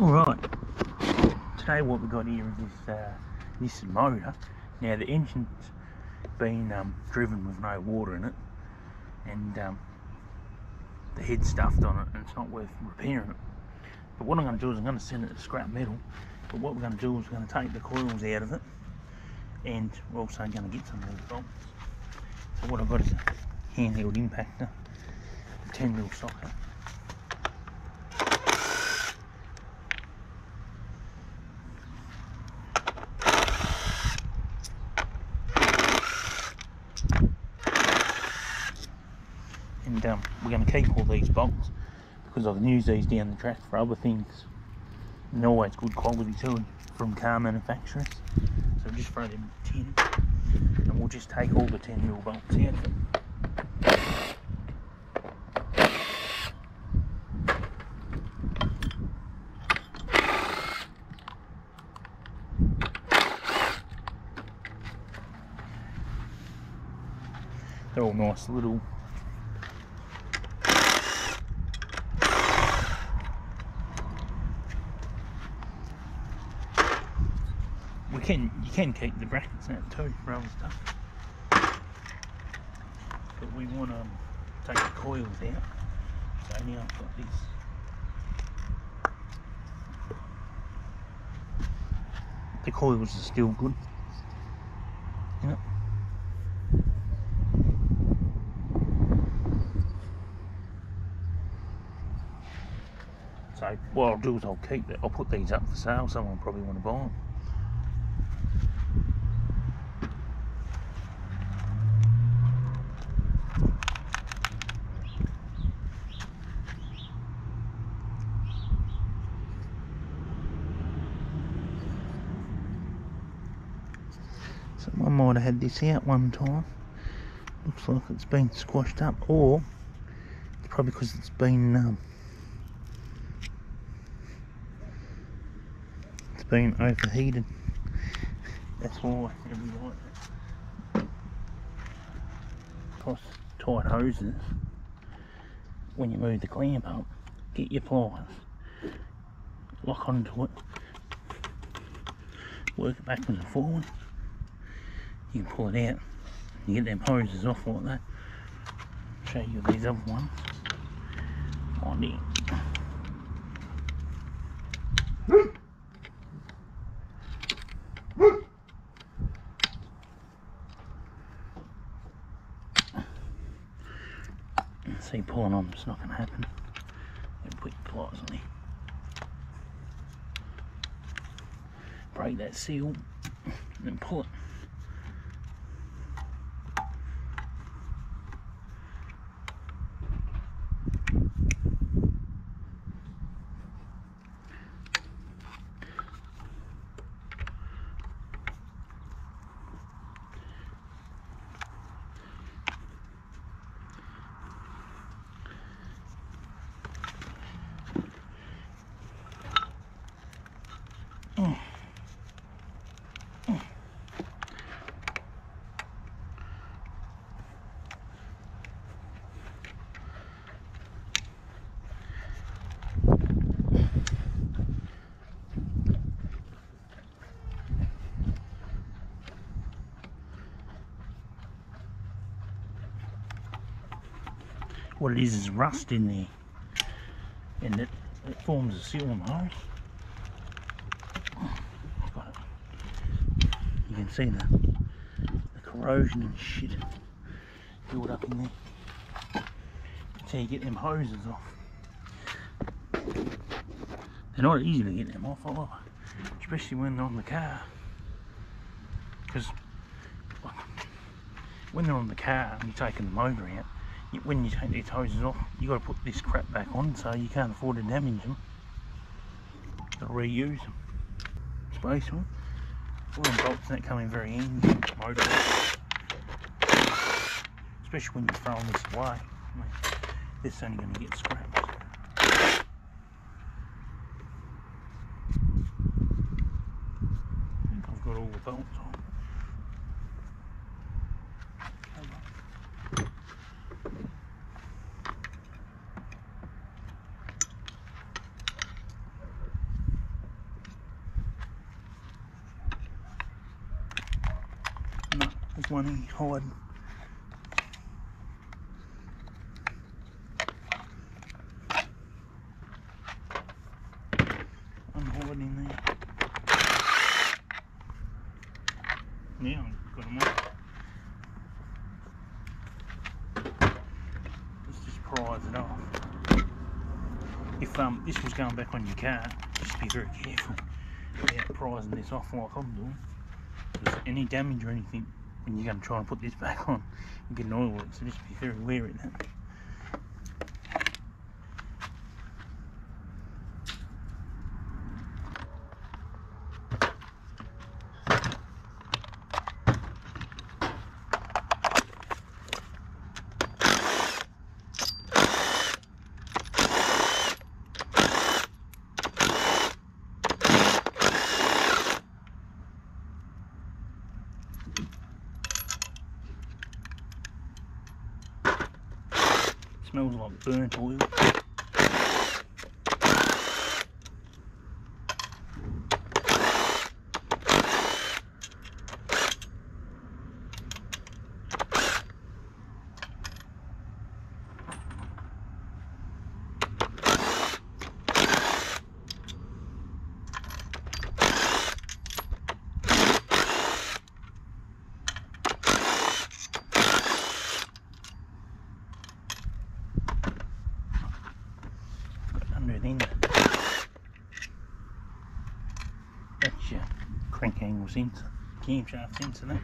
Alright, today what we've got here is this nissan motor. Now the engine's been driven with no water in it, and the head's stuffed on it, and it's not worth repairing it. But what I'm going to do is I'm going to send it to scrap metal. But what we're going to do is we're going to take the coils out of it, and we're also going to get some of the bolts. So what I've got is a handheld impactor, a 10mm socket. And we're going to keep all these bolts because I can use these down the track for other things, and they're always good quality too from car manufacturers. So we'll just throw them in the tin, and we'll just take all the 10mm bolts out of it. They're all nice little you can keep the brackets out too for other stuff, but we want to take the coils out. So now I've got this. The coils are still good. Yep. So what I'll do is I'll put these up for sale. Someone will probably want to buy them. Someone might have had this out one time. Looks like it's been squashed up, or it's probably because it's been overheated. That's why it'll be like that. Plus tight hoses. When you move the clamp up, get your pliers, lock onto it, work it backwards and forward. You can pull it out, you get them hoses off like that. I'll show you these other ones on there. See, pulling on it's not going to happen. You put your pliers on there. Break that seal, and then pull it. What it is rust in there, and it forms a seal on the hose. Got it. You can see the corrosion and shit built up in there. That's how you get them hoses off. They're not easy to get them off either, especially when they're on the car. Because when they're on the car and you're taking the motor out, when you take these hoses off, you got to put this crap back on, so you can't afford to damage them. Got to reuse them. Space one. All them bolts that come in very handy. Motor, especially when you're throwing this away. I mean, this is only going to get scrapped. I think I've got all the bolts on. one here hiding. I'm hiding in there. Now I've got them on. Let's just prise it off. If this was going back on your car, just be very careful about prising this off like I'm doing. Because any damage or anything, when you're going to try and put this back on, you get an oil leak, so just be very wary of that. Smells like burnt oil. Then that's your crank angle sensor, camshaft sensor there.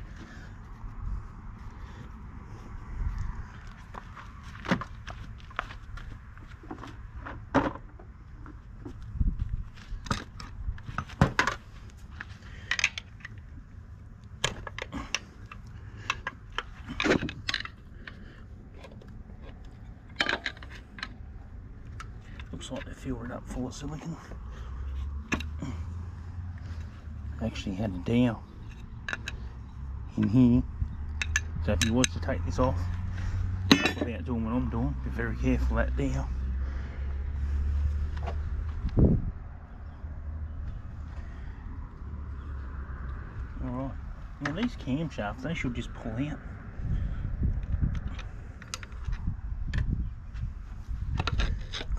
Looks like they filled it up full of silicone. Actually had a dowel in here, so if you was to take this off without doing what I'm doing, be very careful of that dowel. Alright, now these camshafts, they should just pull out.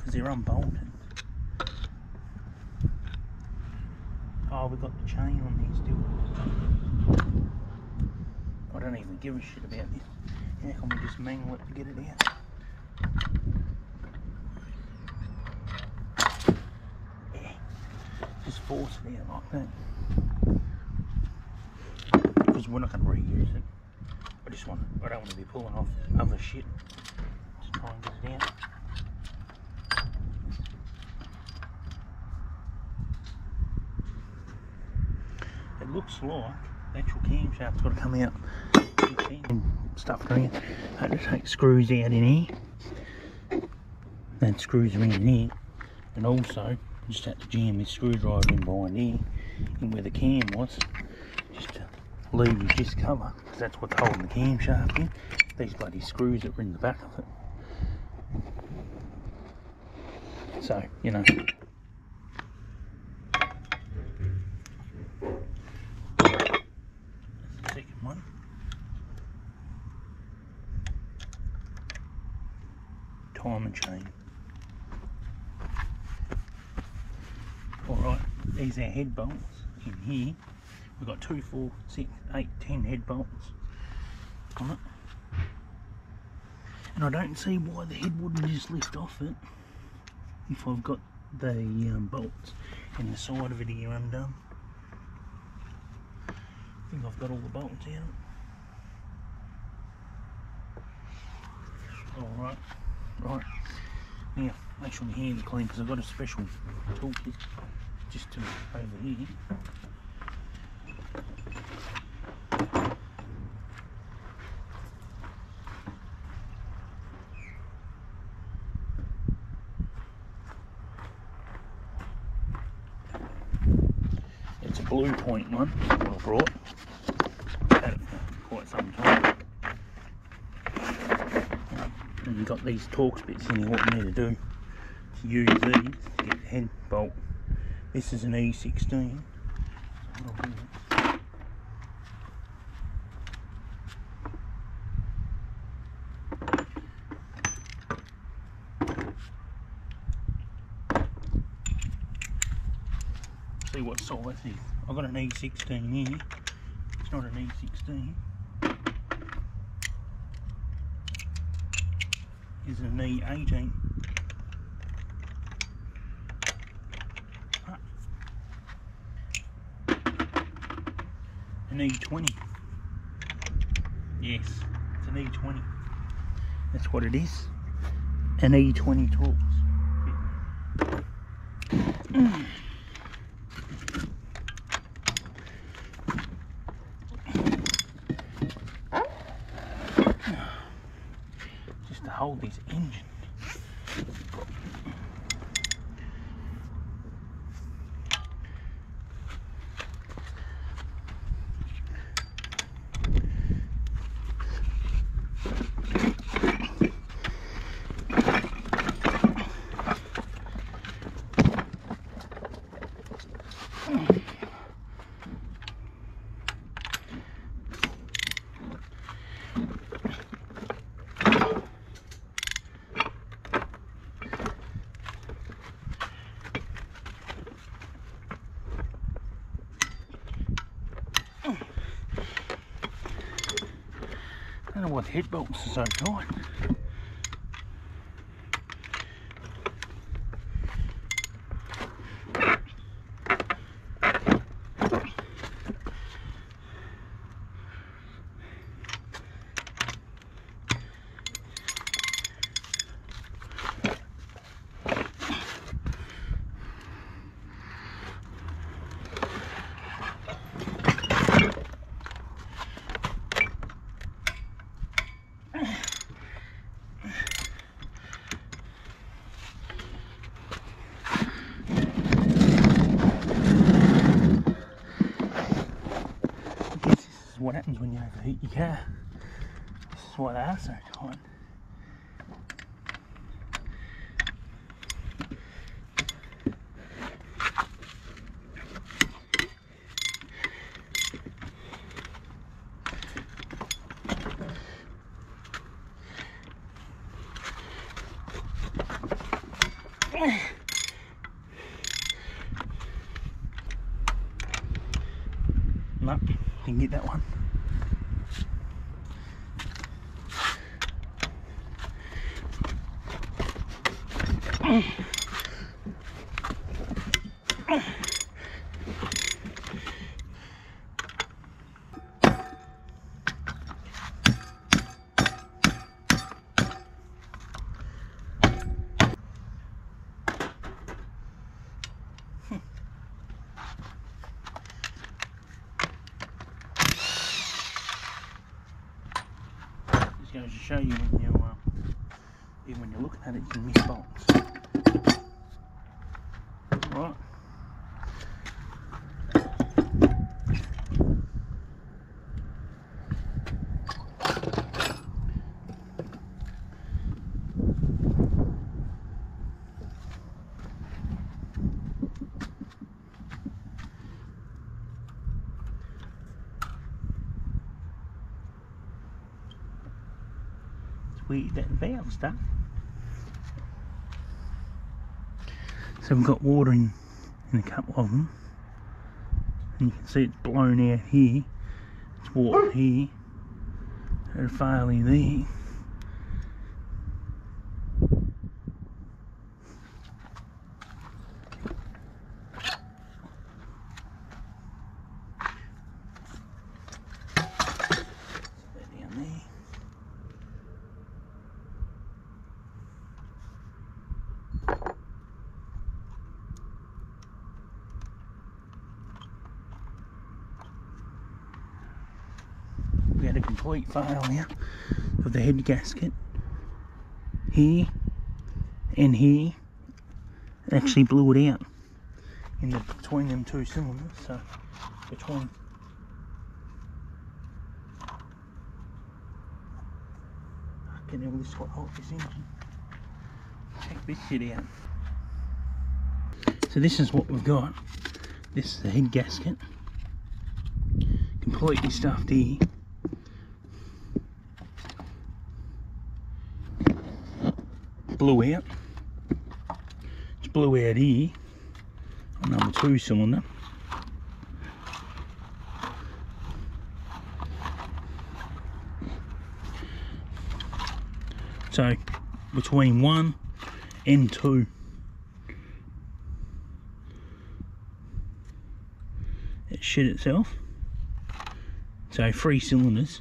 They're unbolted. Oh, we've got the chain on these still. I don't even give a shit about this. How can we just mangle it to get it out? Yeah. Just force it out like that. Because we're not going to reuse it. I don't want to be pulling off other shit. Just try and get it out. It looks like the actual camshaft's got to come out and stuff around. I had to take screws out in here, then screws around in here, and also just had to jam this screwdriver in behind here, in where the cam was, just to leave this cover, because that's what's holding the camshaft in. These bloody screws that were in the back of it. So, you know. One. Time and chain. Alright, these are our head bolts in here. We've got 2, 4, 6, 8, 10 head bolts on it. And I don't see why the head wouldn't just lift off it if I've got the bolts in the side of it here undone. I think I've got all the bolts out. Alright, right. Now, make sure my hands are clean because I've got a special toolkit just to over here. It's a Blue Point one that I brought. Had it for quite some time. And you've got these Torx bits in here. What you need to do to use these to get the head bolt. This is an E16. see what size this is. I've got an E16 here. It's not an E16. It's an E18. An E20. Yes, it's an E20. That's what it is. An E20 tools. Just to hold this engine. I don't know why the head bolts are so tight. What happens when you overheat your car. This is why they are so tight. No, didn't get that one. Just goes to show you when you even when you're looking at it, you can miss bolts. Right. Weird that valve's done. So we've got water in a couple of them, and you can see it's blown out here. It's water here, and a failure there. We had a complete failure of the head gasket here and here. It actually blew it out in between them two cylinders. So between fucking hell, this is what hot this engine. Check this shit out. So this is what we've got. This is the head gasket, completely stuffed here. Blew out. It's blew out here on number 2 cylinder. So between 1 and 2. It shit itself. So 3 cylinders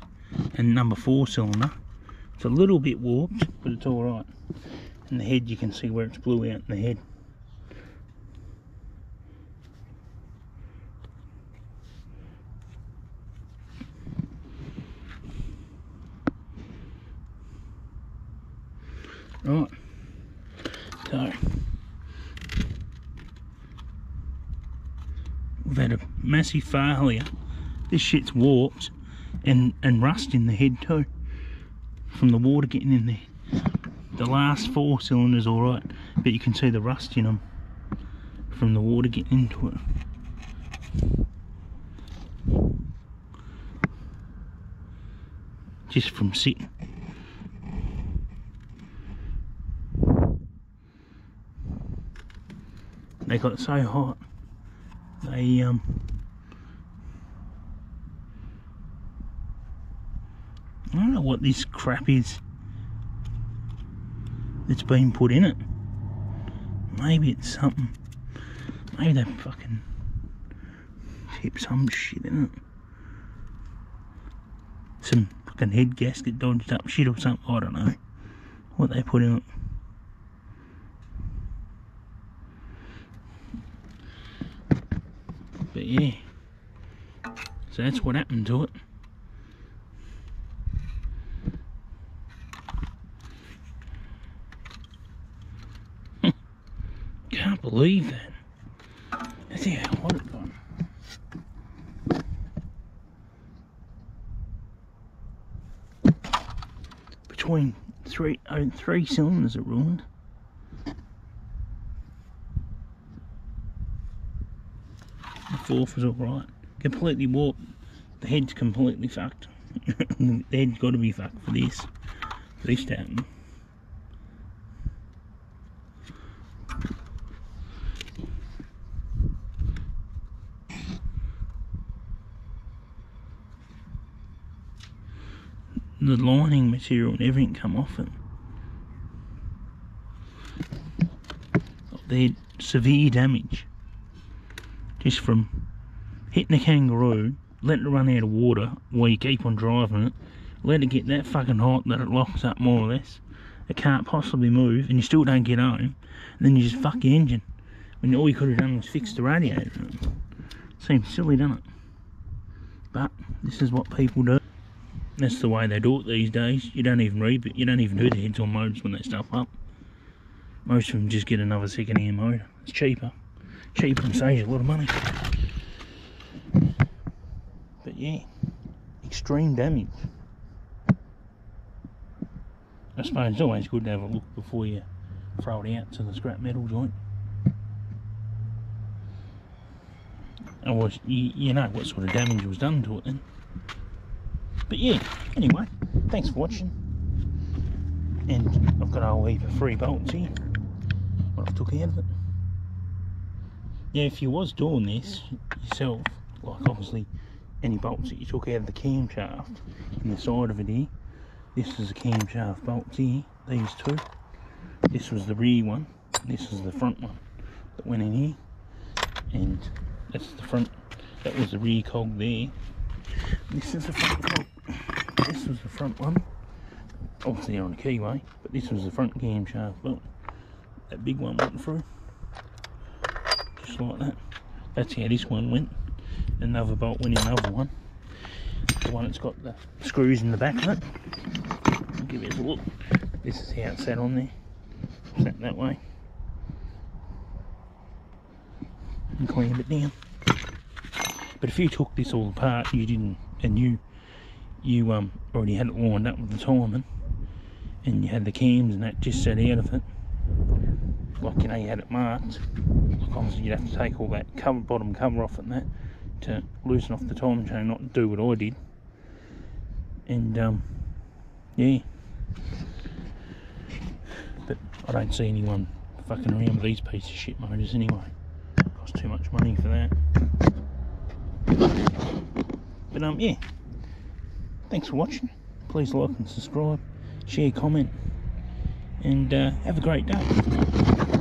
and number 4 cylinder. It's a little bit warped, but it's alright. And the head, you can see where it's blew out in the head. Right, so we've had a massive failure. This shit's warped and rust in the head too, from the water getting in there. The last 4 cylinders alright, but you can see the rust in them from the water getting into it. Just from sitting. They got so hot, they I don't know what this crap is that's been put in it. Maybe it's something, maybe they fucking tip some shit in it. Some fucking head gasket dodged up shit or something, I don't know what they put in it. But yeah, so that's what happened to it. Can't believe that. That's how hot it got. Between three cylinders it ruined. The 4th was alright. Completely warped. The head's completely fucked. The head's got to be fucked for this to happen. The lining material and everything come off it. They had severe damage just from hitting the kangaroo, letting it run out of water while you keep on driving it, let it get that fucking hot that it locks up more or less. It can't possibly move and you still don't get home, and then you just fuck the engine when all you could have done was fix the radiator. Seems silly, doesn't it? But this is what people do. That's the way they do it these days. You don't even read, you don't even do the heads on motors when they stuff up. Most of them just get another second-hand motor. It's cheaper. Cheaper and saves you a lot of money. But yeah, extreme damage. I suppose it's always good to have a look before you throw it out to the scrap metal joint. Otherwise, you know what sort of damage was done to it then. But yeah, anyway, thanks for watching. And I've got a whole heap of free bolts here, what I took out of it. Yeah, if you was doing this yourself, like obviously any bolts that you took out of the camshaft in the side of it here, this is the camshaft bolts here, these two. This was the rear one, this is the front one that went in here. And that's the front, that was the rear cog there. This is the front cog. This was the front one. Obviously on the keyway, but this was the front camshaft bolt. That big one went through. Just like that. That's how this one went. Another bolt went in another one. The one that's got the screws in the back of it. I'll give you a look. This is how it sat on there. Sat that way. And clamp it down. But if you took this all apart, you didn't, and you already had it lined up with the timing, and you had the cams and that just set out of it, like you know you had it marked, like obviously you'd have to take all that cover, bottom cover off it and that to loosen off the timing chain, not do what I did. And yeah, but I don't see anyone fucking around with these pieces of shit motors anyway. It costs too much money for that. But yeah, thanks for watching. Please like and subscribe, share, comment, and have a great day.